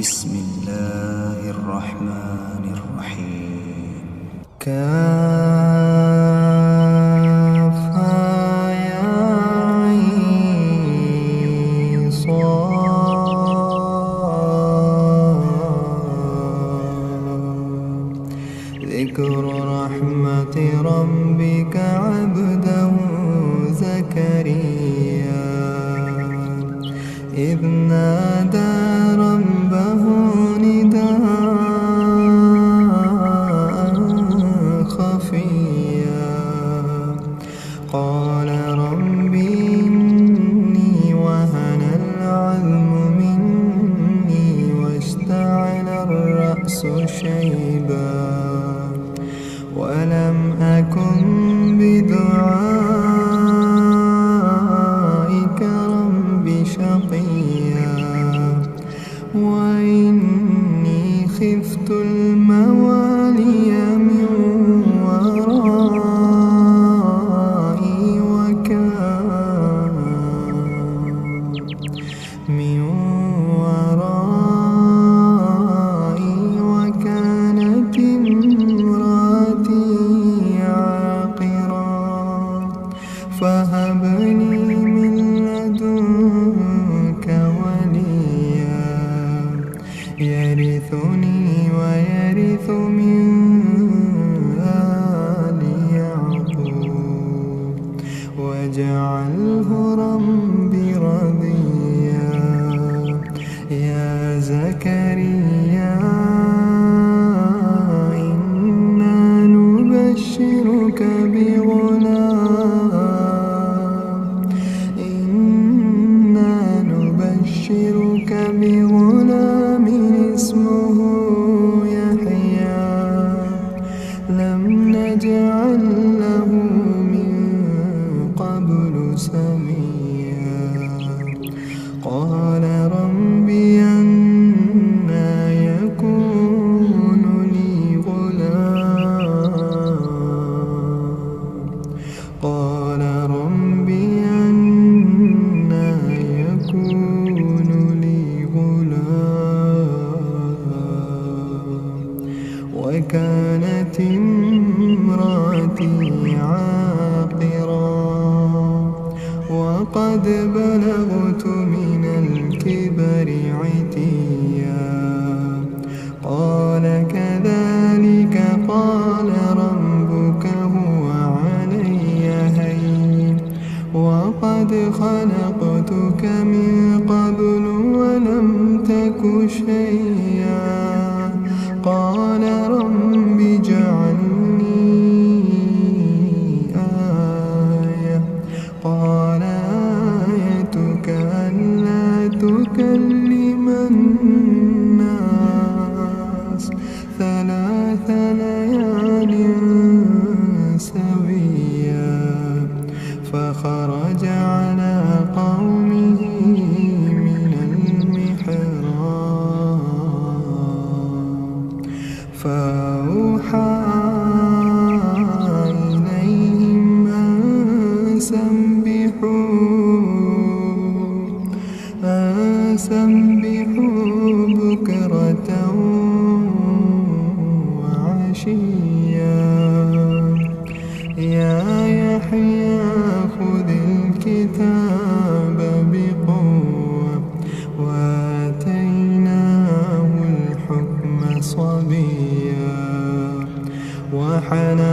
بسم الله الرحمن الرحيم. كافها يا عين صاد ذكر رحمة ربك عبده زكريا إذ نادى ربه نداء خفيا قال رب إني وهن العظم مني واشتعل الرأس شيبا ولم أكن بدعائك رب شقيا وإني خفت الموالي من ورائي وكانت امرأتي عاقرا فهب لي من لدنك وليا يرثني ويرث من آل يعقوب واجعله رب رضيا يا زكريا إنا نبشرك بغلام اسمه يحيى لم نجعل له من قبل سميا قال ربي أنى يكون لي غلام قال ربي أنى يكون لي غلام وكانت امرأتي عاقرا وقد بلغت من الكبر عتيا قال كذلك قال ربك هو علي هين وقد خلقتك من قبل ولم تك شيئا قال رب اجعلني آية قال آيتك ألا تكلم الناس 3 ليال سويا فخرج على قومه من المحراب فأوحى إليهم أن سبحوا بكرة وعشيا يا يحيى خذ الكتاب بقوة وآتيناه الحكم صبيا وحنانا